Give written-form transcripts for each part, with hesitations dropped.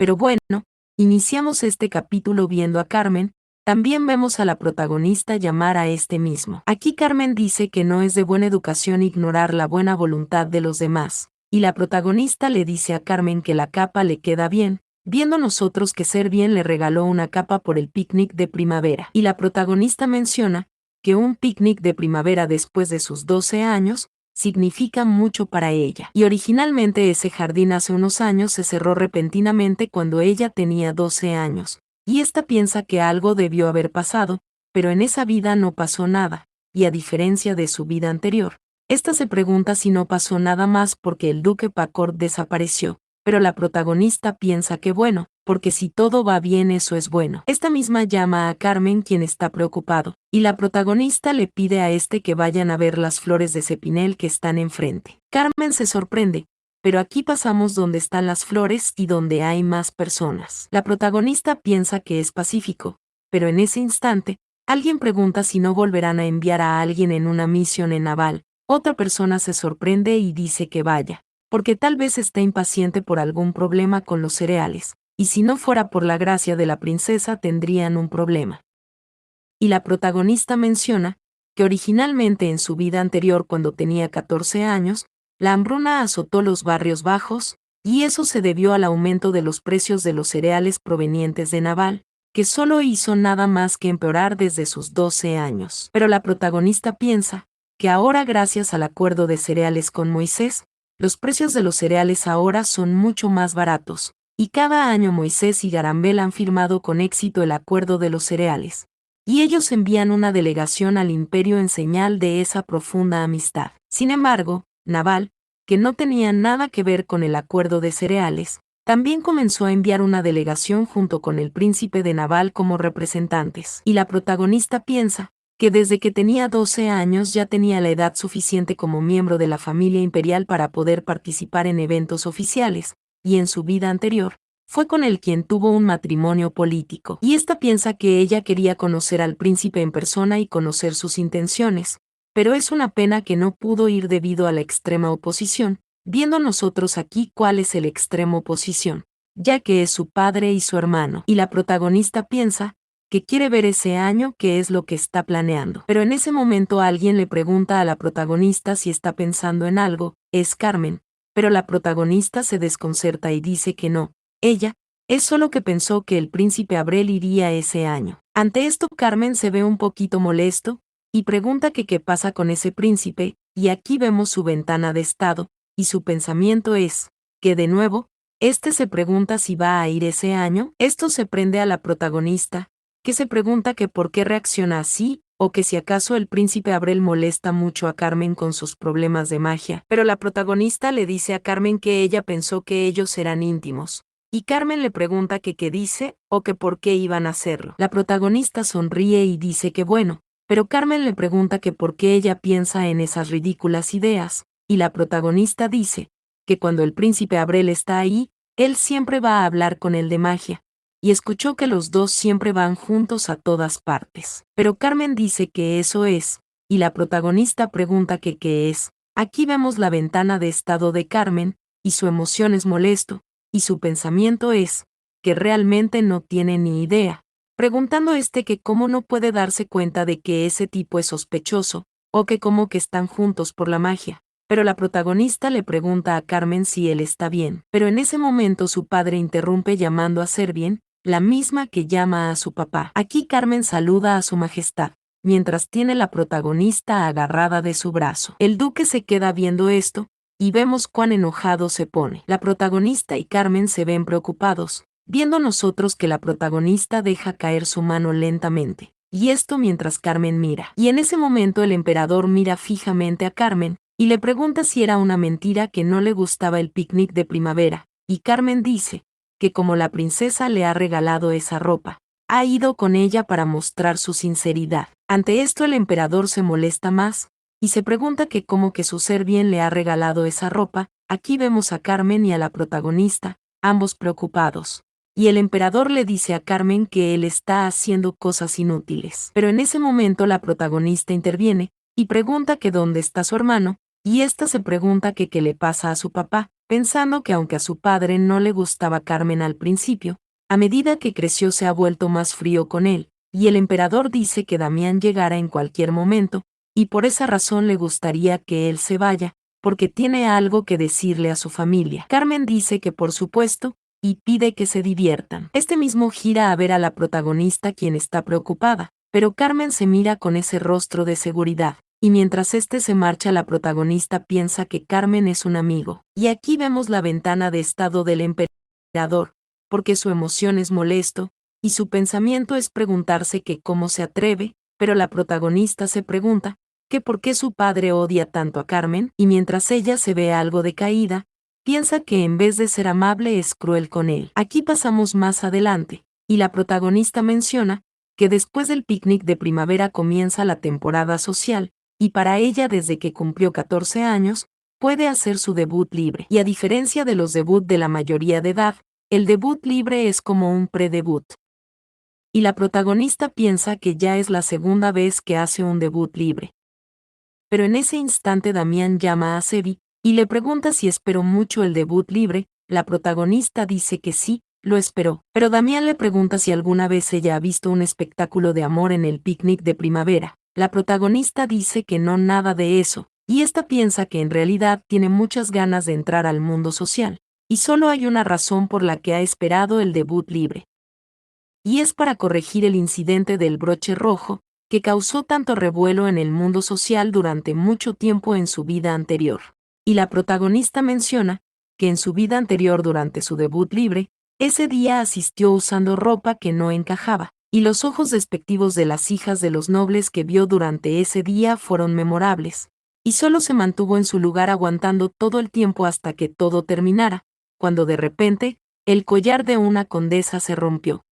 Pero bueno, iniciamos este capítulo viendo a Carmen. También vemos a la protagonista llamar a este mismo. Aquí Carmen dice que no es de buena educación ignorar la buena voluntad de los demás, y la protagonista le dice a Carmen que la capa le queda bien, viendo nosotros que Ser Bien le regaló una capa por el picnic de primavera. Y la protagonista menciona que un picnic de primavera después de sus 12 años significa mucho para ella. Y originalmente ese jardín hace unos años se cerró repentinamente cuando ella tenía 12 años. Y esta piensa que algo debió haber pasado, pero en esa vida no pasó nada, y a diferencia de su vida anterior, esta se pregunta si no pasó nada más porque el duque Packard desapareció, pero la protagonista piensa que bueno, porque si todo va bien eso es bueno. Esta misma llama a Carmen quien está preocupado, y la protagonista le pide a este que vayan a ver las flores de cepinel que están enfrente. Carmen se sorprende, pero aquí pasamos donde están las flores y donde hay más personas. La protagonista piensa que es pacífico, pero en ese instante, alguien pregunta si no volverán a enviar a alguien en una misión en naval. Otra persona se sorprende y dice que vaya, porque tal vez está impaciente por algún problema con los cereales, y si no fuera por la gracia de la princesa tendrían un problema. Y la protagonista menciona que originalmente en su vida anterior cuando tenía 14 años, la hambruna azotó los barrios bajos, y eso se debió al aumento de los precios de los cereales provenientes de Naval, que solo hizo nada más que empeorar desde sus 12 años. Pero la protagonista piensa que ahora gracias al acuerdo de cereales con Moisés, los precios de los cereales ahora son mucho más baratos, y cada año Moisés y Garambel han firmado con éxito el acuerdo de los cereales, y ellos envían una delegación al imperio en señal de esa profunda amistad. Sin embargo, Naval, que no tenía nada que ver con el acuerdo de cereales, también comenzó a enviar una delegación junto con el príncipe de Naval como representantes. Y la protagonista piensa que desde que tenía 12 años ya tenía la edad suficiente como miembro de la familia imperial para poder participar en eventos oficiales, y en su vida anterior, fue con él quien tuvo un matrimonio político. Y esta piensa que ella quería conocer al príncipe en persona y conocer sus intenciones, pero es una pena que no pudo ir debido a la extrema oposición, viendo nosotros aquí cuál es el extremo oposición, ya que es su padre y su hermano. Y la protagonista piensa que quiere ver ese año qué es lo que está planeando. Pero en ese momento alguien le pregunta a la protagonista si está pensando en algo, es Carmen, pero la protagonista se desconcerta y dice que no, ella, es solo que pensó que el príncipe Abrel iría ese año. Ante esto Carmen se ve un poquito molesto, y pregunta que qué pasa con ese príncipe, y aquí vemos su ventana de estado, y su pensamiento es, que de nuevo, este se pregunta si va a ir ese año. Esto se prende a la protagonista, que se pregunta que por qué reacciona así, o que si acaso el príncipe Abrel molesta mucho a Carmen con sus problemas de magia. Pero la protagonista le dice a Carmen que ella pensó que ellos eran íntimos. Y Carmen le pregunta que qué dice, o que por qué iban a hacerlo. La protagonista sonríe y dice que bueno, pero Carmen le pregunta que por qué ella piensa en esas ridículas ideas, y la protagonista dice que cuando el príncipe Abrel está ahí, él siempre va a hablar con él de magia, y escuchó que los dos siempre van juntos a todas partes. Pero Carmen dice que eso es, y la protagonista pregunta que qué es. Aquí vemos la ventana de estado de Carmen, y su emoción es molesto, y su pensamiento es que realmente no tiene ni idea, preguntando que cómo no puede darse cuenta de que ese tipo es sospechoso, o que cómo que están juntos por la magia. Pero la protagonista le pregunta a Carmen si él está bien. Pero en ese momento su padre interrumpe llamando a Ser Bien, la misma que llama a su papá. Aquí Carmen saluda a su majestad, mientras tiene la protagonista agarrada de su brazo. El duque se queda viendo esto, y vemos cuán enojado se pone. La protagonista y Carmen se ven preocupados, viendo nosotros que la protagonista deja caer su mano lentamente. Y esto mientras Carmen mira. Y en ese momento el emperador mira fijamente a Carmen, y le pregunta si era una mentira que no le gustaba el picnic de primavera, y Carmen dice que como la princesa le ha regalado esa ropa, ha ido con ella para mostrar su sinceridad. Ante esto el emperador se molesta más, y se pregunta que cómo que su Ser Bien le ha regalado esa ropa. Aquí vemos a Carmen y a la protagonista, ambos preocupados. Y el emperador le dice a Carmen que él está haciendo cosas inútiles. Pero en ese momento la protagonista interviene, y pregunta que dónde está su hermano, y ésta se pregunta que qué le pasa a su papá, pensando que aunque a su padre no le gustaba Carmen al principio, a medida que creció se ha vuelto más frío con él, y el emperador dice que Damián llegará en cualquier momento, y por esa razón le gustaría que él se vaya, porque tiene algo que decirle a su familia. Carmen dice que por supuesto, y pide que se diviertan. Este mismo gira a ver a la protagonista, quien está preocupada, pero Carmen se mira con ese rostro de seguridad, y mientras este se marcha la protagonista piensa que Carmen es un amigo. Y aquí vemos la ventana de estado del emperador, porque su emoción es molesto, y su pensamiento es preguntarse que cómo se atreve, pero la protagonista se pregunta que por qué su padre odia tanto a Carmen, y mientras ella se ve algo decaída, piensa que en vez de ser amable es cruel con él. Aquí pasamos más adelante, y la protagonista menciona que después del picnic de primavera comienza la temporada social, y para ella desde que cumplió 14 años, puede hacer su debut libre. Y a diferencia de los debut de la mayoría de edad, el debut libre es como un predebut. Y la protagonista piensa que ya es la segunda vez que hace un debut libre. Pero en ese instante Damián llama a Sevi, y le pregunta si esperó mucho el debut libre. La protagonista dice que sí, lo esperó, pero Damián le pregunta si alguna vez ella ha visto un espectáculo de amor en el picnic de primavera. La protagonista dice que no, nada de eso, y esta piensa que en realidad tiene muchas ganas de entrar al mundo social, y solo hay una razón por la que ha esperado el debut libre. Y es para corregir el incidente del broche rojo, que causó tanto revuelo en el mundo social durante mucho tiempo en su vida anterior. Y la protagonista menciona que en su vida anterior durante su debut libre, ese día asistió usando ropa que no encajaba, y los ojos despectivos de las hijas de los nobles que vio durante ese día fueron memorables. Y solo se mantuvo en su lugar aguantando todo el tiempo hasta que todo terminara, cuando de repente, el collar de una condesa se rompió,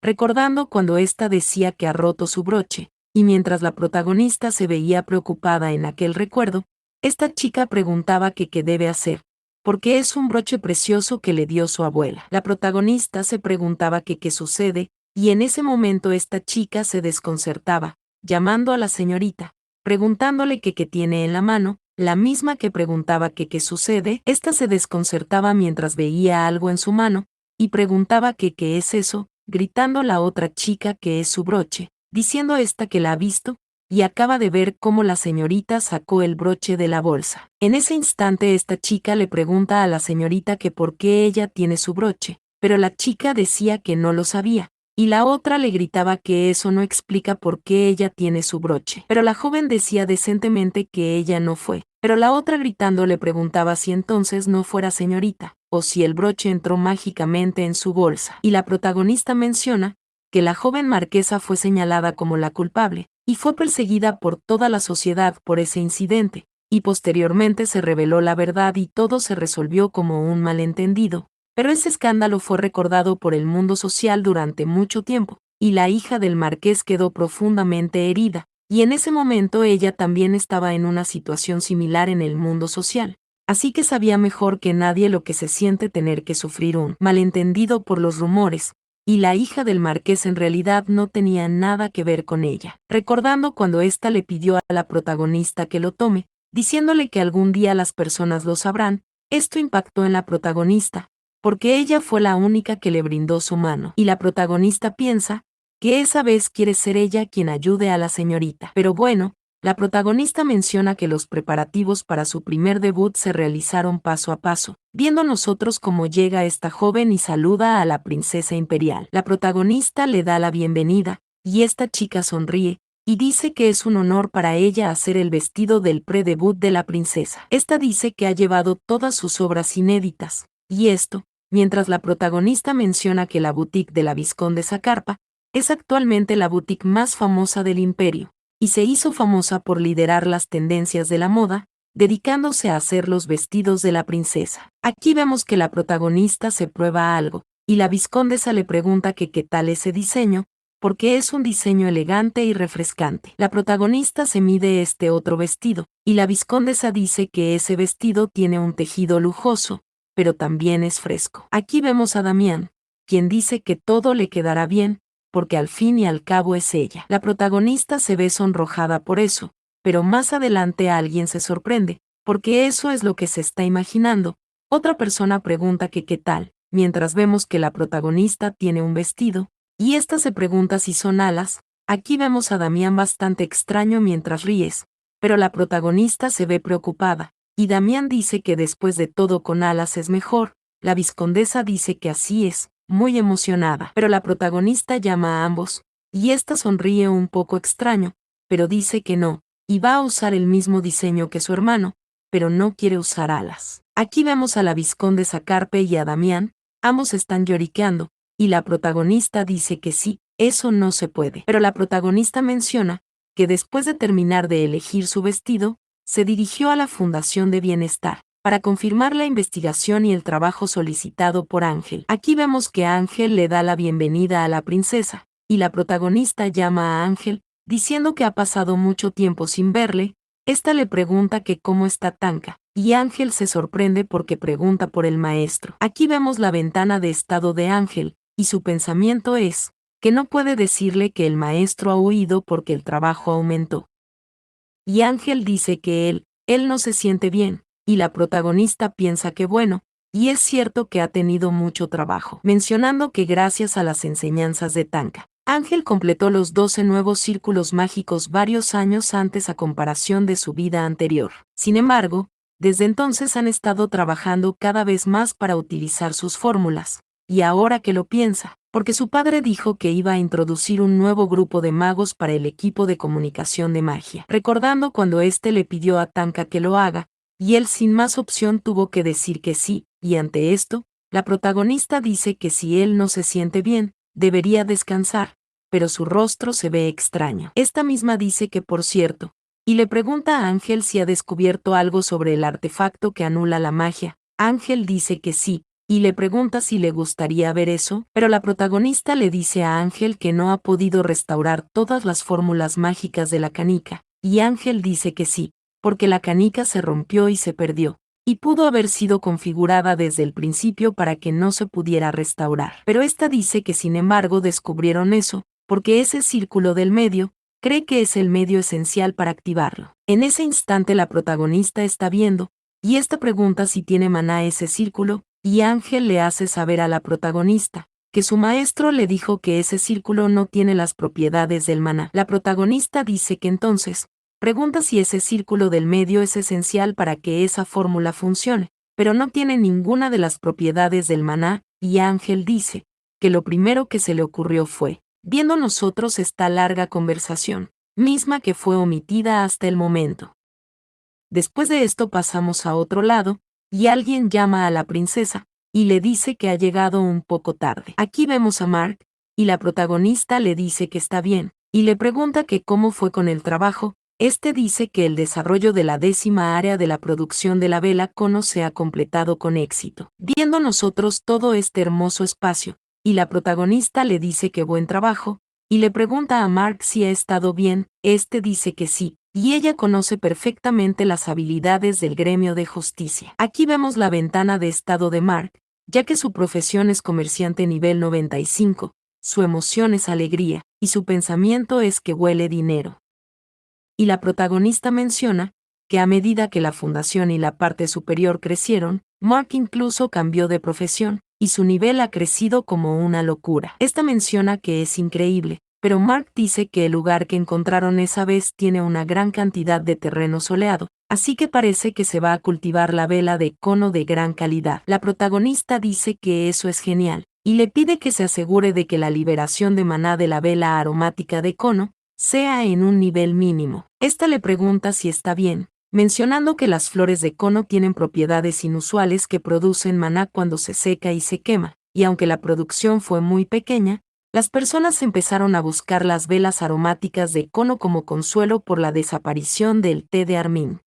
recordando cuando ésta decía que ha roto su broche, y mientras la protagonista se veía preocupada en aquel recuerdo, esta chica preguntaba que qué debe hacer, porque es un broche precioso que le dio su abuela. La protagonista se preguntaba que qué sucede, y en ese momento esta chica se desconcertaba, llamando a la señorita, preguntándole que qué tiene en la mano, la misma que preguntaba que qué sucede. Esta se desconcertaba mientras veía algo en su mano, y preguntaba que qué es eso, gritando la otra chica que es su broche, diciendo esta que la ha visto, y acaba de ver cómo la señorita sacó el broche de la bolsa. En ese instante esta chica le pregunta a la señorita que por qué ella tiene su broche, pero la chica decía que no lo sabía, y la otra le gritaba que eso no explica por qué ella tiene su broche. Pero la joven decía decentemente que ella no fue, pero la otra gritando le preguntaba si entonces no fuera señorita, o si el broche entró mágicamente en su bolsa. Y la protagonista menciona que la joven marquesa fue señalada como la culpable, y fue perseguida por toda la sociedad por ese incidente, y posteriormente se reveló la verdad y todo se resolvió como un malentendido. Pero ese escándalo fue recordado por el mundo social durante mucho tiempo, y la hija del marqués quedó profundamente herida, y en ese momento ella también estaba en una situación similar en el mundo social. Así que sabía mejor que nadie lo que se siente tener que sufrir un malentendido por los rumores, y la hija del marqués en realidad no tenía nada que ver con ella. Recordando cuando ésta le pidió a la protagonista que lo tome, diciéndole que algún día las personas lo sabrán, esto impactó en la protagonista, porque ella fue la única que le brindó su mano. Y la protagonista piensa que esa vez quiere ser ella quien ayude a la señorita. Pero bueno, la protagonista menciona que los preparativos para su primer debut se realizaron paso a paso, viendo nosotros cómo llega esta joven y saluda a la princesa imperial. La protagonista le da la bienvenida, y esta chica sonríe, y dice que es un honor para ella hacer el vestido del pre-debut de la princesa. Esta dice que ha llevado todas sus obras inéditas, y esto, mientras la protagonista menciona que la boutique de la Vizcondesa Carpa es actualmente la boutique más famosa del imperio, y se hizo famosa por liderar las tendencias de la moda, dedicándose a hacer los vestidos de la princesa. Aquí vemos que la protagonista se prueba algo, y la vizcondesa le pregunta que qué tal ese diseño, porque es un diseño elegante y refrescante. La protagonista se mide este otro vestido, y la vizcondesa dice que ese vestido tiene un tejido lujoso, pero también es fresco. Aquí vemos a Damián, quien dice que todo le quedará bien, porque al fin y al cabo es ella. La protagonista se ve sonrojada por eso, pero más adelante alguien se sorprende, porque eso es lo que se está imaginando, Otra persona pregunta que qué tal, mientras vemos que la protagonista tiene un vestido, y ésta se pregunta si son alas. Aquí vemos a Damián bastante extraño mientras ríes, pero la protagonista se ve preocupada, y Damián dice que después de todo con alas es mejor. La vizcondesa dice que así es, muy emocionada, pero la protagonista llama a ambos, y ésta sonríe un poco extraño, pero dice que no, y va a usar el mismo diseño que su hermano, pero no quiere usar alas. Aquí vemos a la vizcondesa Carpe y a Damián, ambos están lloriqueando, y la protagonista dice que sí, eso no se puede. Pero la protagonista menciona que después de terminar de elegir su vestido, se dirigió a la Fundación de Bienestar para confirmar la investigación y el trabajo solicitado por Ángel. Aquí vemos que Ángel le da la bienvenida a la princesa, y la protagonista llama a Ángel, diciendo que ha pasado mucho tiempo sin verle. Esta le pregunta que cómo está Tanka, y Ángel se sorprende porque pregunta por el maestro. Aquí vemos la ventana de estado de Ángel, y su pensamiento es que no puede decirle que el maestro ha huido porque el trabajo aumentó. Y Ángel dice que él no se siente bien, y la protagonista piensa que bueno, y es cierto que ha tenido mucho trabajo, mencionando que gracias a las enseñanzas de Tanka, Ángel completó los 12 nuevos círculos mágicos varios años antes a comparación de su vida anterior. Sin embargo, desde entonces han estado trabajando cada vez más para utilizar sus fórmulas, y ahora que lo piensa, porque su padre dijo que iba a introducir un nuevo grupo de magos para el equipo de comunicación de magia, recordando cuando éste le pidió a Tanka que lo haga, y él sin más opción tuvo que decir que sí, y ante esto, la protagonista dice que si él no se siente bien, debería descansar, pero su rostro se ve extraño. Esta misma dice que por cierto, y le pregunta a Ángel si ha descubierto algo sobre el artefacto que anula la magia. Ángel dice que sí, y le pregunta si le gustaría ver eso, pero la protagonista le dice a Ángel que no ha podido restaurar todas las fórmulas mágicas de la canica, y Ángel dice que sí, porque la canica se rompió y se perdió, y pudo haber sido configurada desde el principio para que no se pudiera restaurar. Pero esta dice que sin embargo descubrieron eso, porque ese círculo del medio, cree que es el medio esencial para activarlo. En ese instante la protagonista está viendo, y esta pregunta si tiene maná ese círculo, y Ángel le hace saber a la protagonista que su maestro le dijo que ese círculo no tiene las propiedades del maná. La protagonista dice que entonces, pregunta si ese círculo del medio es esencial para que esa fórmula funcione, pero no tiene ninguna de las propiedades del maná, y Ángel dice que lo primero que se le ocurrió fue, viendo nosotros esta larga conversación, misma que fue omitida hasta el momento. Después de esto pasamos a otro lado, y alguien llama a la princesa, y le dice que ha llegado un poco tarde. Aquí vemos a Mark, y la protagonista le dice que está bien, y le pregunta que cómo fue con el trabajo. Este dice que el desarrollo de la 10ª área de la producción de la vela Cono se ha completado con éxito. Viendo nosotros todo este hermoso espacio, y la protagonista le dice que buen trabajo, y le pregunta a Mark si ha estado bien. Este dice que sí, y ella conoce perfectamente las habilidades del gremio de justicia. Aquí vemos la ventana de estado de Mark, ya que su profesión es comerciante nivel 95, su emoción es alegría, y su pensamiento es que huele dinero. Y la protagonista menciona que a medida que la fundación y la parte superior crecieron, Mark incluso cambió de profesión, y su nivel ha crecido como una locura. Esta menciona que es increíble, pero Mark dice que el lugar que encontraron esa vez tiene una gran cantidad de terreno soleado, así que parece que se va a cultivar la vela de cono de gran calidad. La protagonista dice que eso es genial, y le pide que se asegure de que la liberación de maná de la vela aromática de cono sea en un nivel mínimo. Esta le pregunta si está bien, mencionando que las flores de cono tienen propiedades inusuales que producen maná cuando se seca y se quema, y aunque la producción fue muy pequeña, las personas empezaron a buscar las velas aromáticas de cono como consuelo por la desaparición del té de Armin.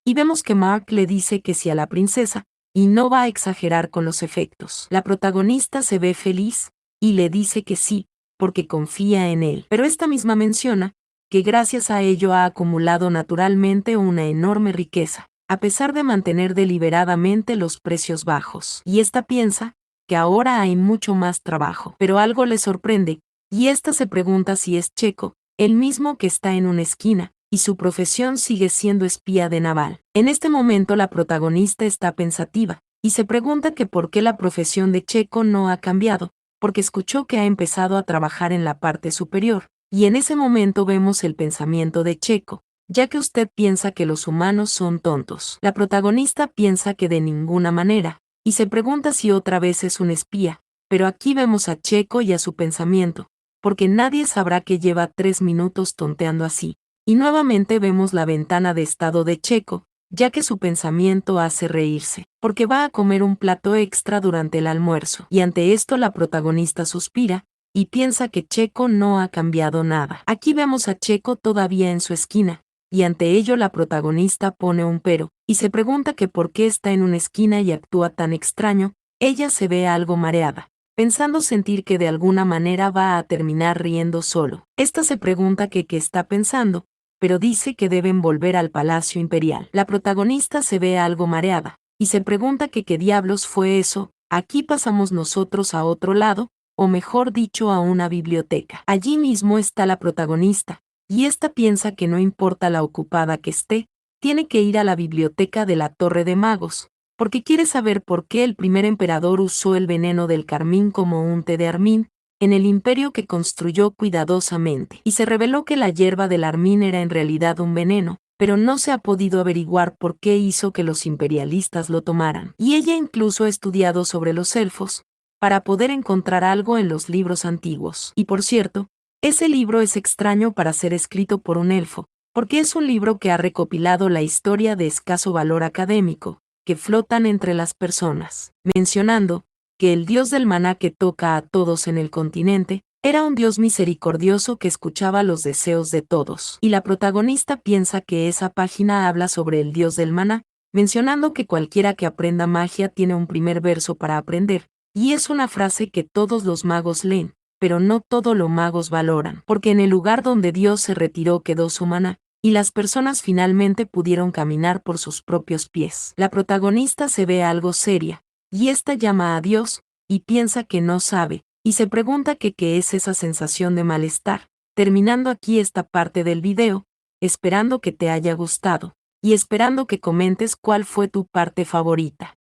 Y vemos que Mark le dice que sí a la princesa, y no va a exagerar con los efectos. La protagonista se ve feliz, y le dice que sí, porque confía en él. Pero esta misma menciona que gracias a ello ha acumulado naturalmente una enorme riqueza, a pesar de mantener deliberadamente los precios bajos. Y esta piensa que ahora hay mucho más trabajo. Pero algo le sorprende, y esta se pregunta si es Checo, el mismo que está en una esquina, y su profesión sigue siendo espía de naval. En este momento la protagonista está pensativa, y se pregunta que por qué la profesión de Checo no ha cambiado, porque escuchó que ha empezado a trabajar en la parte superior, y en ese momento vemos el pensamiento de Checo, ya que usted piensa que los humanos son tontos. La protagonista piensa que de ninguna manera, y se pregunta si otra vez es un espía, pero aquí vemos a Checo y a su pensamiento, porque nadie sabrá que lleva 3 minutos tonteando así. Y nuevamente vemos la ventana de estado de Checo, ya que su pensamiento hace reírse, porque va a comer un plato extra durante el almuerzo, y ante esto la protagonista suspira, y piensa que Checo no ha cambiado nada. Aquí vemos a Checo todavía en su esquina, y ante ello la protagonista pone un pero, y se pregunta que por qué está en una esquina y actúa tan extraño. Ella se ve algo mareada, pensando sentir que de alguna manera va a terminar riendo solo. Esta se pregunta que qué está pensando, pero dice que deben volver al Palacio Imperial. La protagonista se ve algo mareada, y se pregunta que qué diablos fue eso. Aquí pasamos nosotros a otro lado, o mejor dicho a una biblioteca. Allí mismo está la protagonista, y esta piensa que no importa la ocupada que esté, tiene que ir a la biblioteca de la Torre de Magos, porque quiere saber por qué el primer emperador usó el veneno del carmín como un té de armín, en el imperio que construyó cuidadosamente, y se reveló que la hierba del armín era en realidad un veneno, pero no se ha podido averiguar por qué hizo que los imperialistas lo tomaran. Y ella incluso ha estudiado sobre los elfos, para poder encontrar algo en los libros antiguos. Y por cierto, ese libro es extraño para ser escrito por un elfo, porque es un libro que ha recopilado la historia de escaso valor académico, que flotan entre las personas, mencionando que el dios del maná que toca a todos en el continente, era un dios misericordioso que escuchaba los deseos de todos. Y la protagonista piensa que esa página habla sobre el dios del maná, mencionando que cualquiera que aprenda magia tiene un primer verso para aprender, y es una frase que todos los magos leen, pero no todos los magos valoran, porque en el lugar donde Dios se retiró quedó su maná, y las personas finalmente pudieron caminar por sus propios pies. La protagonista se ve algo seria, y ésta llama a Dios, y piensa que no sabe, y se pregunta que qué es esa sensación de malestar. Terminando aquí esta parte del video, esperando que te haya gustado, y esperando que comentes cuál fue tu parte favorita.